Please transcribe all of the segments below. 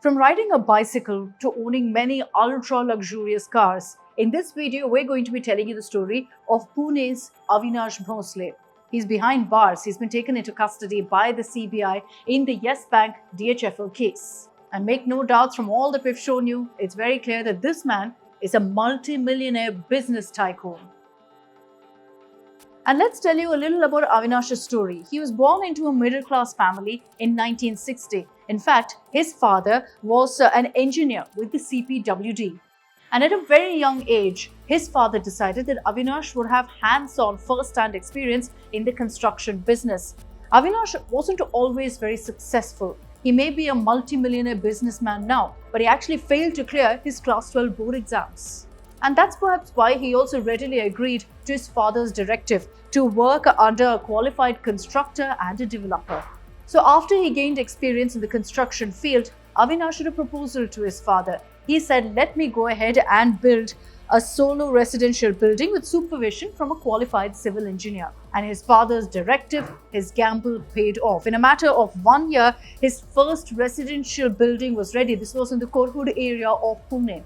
From riding a bicycle to owning many ultra-luxurious cars, in this video, we're going to be telling you the story of Pune's Avinash Bhosale. He's behind bars. He's been taken into custody by the CBI in the Yes Bank-DHFL case. And make no doubts, from all that we've shown you, it's very clear that this man is a multi-millionaire business tycoon. And let's tell you a little about Avinash's story. He was born into a middle-class family in 1960. In fact, his father was an engineer with the CPWD. And at a very young age, his father decided that Avinash would have hands-on first-hand experience in the construction business. Avinash wasn't always very successful. He may be a multi-millionaire businessman now, but he actually failed to clear his Class 12 board exams. And that's perhaps why he also readily agreed to his father's directive to work under a qualified constructor and a developer. So after he gained experience in the construction field, Avinash did a proposal to his father. He said, let me go ahead and build a solo residential building with supervision from a qualified civil engineer. And his father's directive, his gamble paid off. In a matter of 1 year, his first residential building was ready. This was in the Korhud area of Pune.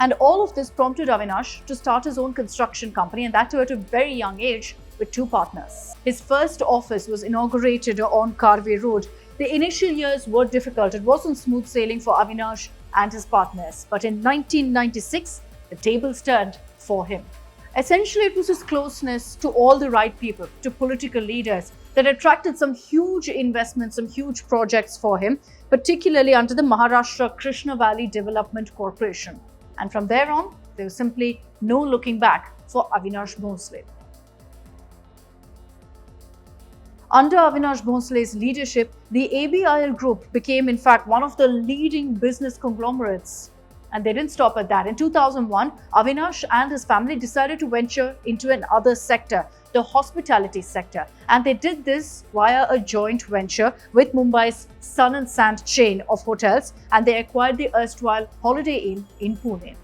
And all of this prompted Avinash to start his own construction company, and that too at a very young age with 2 partners. His first office was inaugurated on Karve Road. The initial years were difficult. It wasn't smooth sailing for Avinash and his partners. But in 1996, the tables turned for him. Essentially, it was his closeness to all the right people, to political leaders, that attracted some huge investments, some huge projects for him, particularly under the Maharashtra Krishna Valley Development Corporation. And from there on, there was simply no looking back for Avinash Bhosale. Under Avinash Bhosale's leadership, the ABIL group became in fact one of the leading business conglomerates. And they didn't stop at that. In 2001, Avinash and his family decided to venture into another sector, the hospitality sector. And they did this via a joint venture with Mumbai's Sun and Sand chain of hotels, and they acquired the erstwhile Holiday Inn in Pune.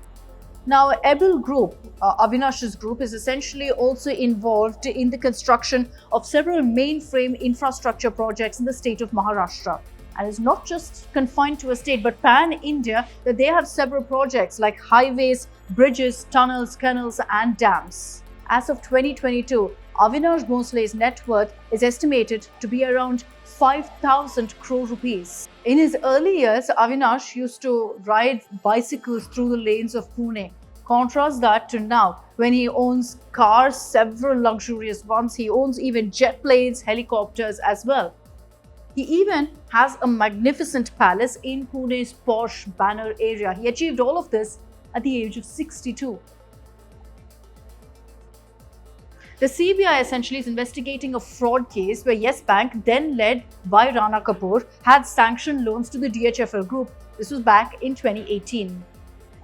Now, ABIL Group, Avinash's group, is essentially also involved in the construction of several mainframe infrastructure projects in the state of Maharashtra. And it's not just confined to a state, but pan-India, that they have several projects like highways, bridges, tunnels, canals, and dams. As of 2022, Avinash Bhosale's net worth is estimated to be around 5,000 crore rupees. In his early years, Avinash used to ride bicycles through the lanes of Pune. Contrast that to now, when he owns cars, several luxurious ones. He owns even jet planes, helicopters as well. He even has a magnificent palace in Pune's posh Banner area. He achieved all of this at the age of 62. The CBI essentially is investigating a fraud case where Yes Bank, then led by Rana Kapoor, had sanctioned loans to the DHFL group. This was back in 2018.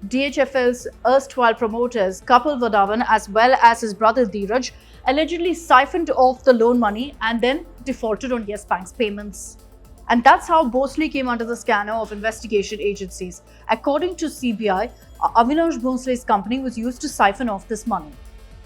DHFL's erstwhile promoters, Kapil Vadavan as well as his brother Dheeraj, allegedly siphoned off the loan money and then defaulted on Yes Bank's payments. And that's how Bhosale came under the scanner of investigation agencies. According to CBI, Avinash Bhosale's company was used to siphon off this money.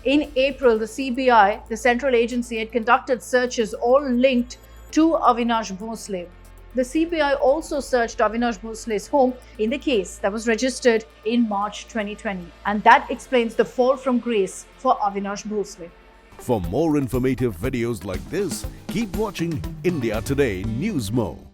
In April, the CBI, the central agency, had conducted searches all linked to Avinash Bhosale. The CBI also searched Avinash Bhosale's home in the case that was registered in March 2020. And that explains the fall from grace for Avinash Bhosale. For more informative videos like this, keep watching India Today News Mo.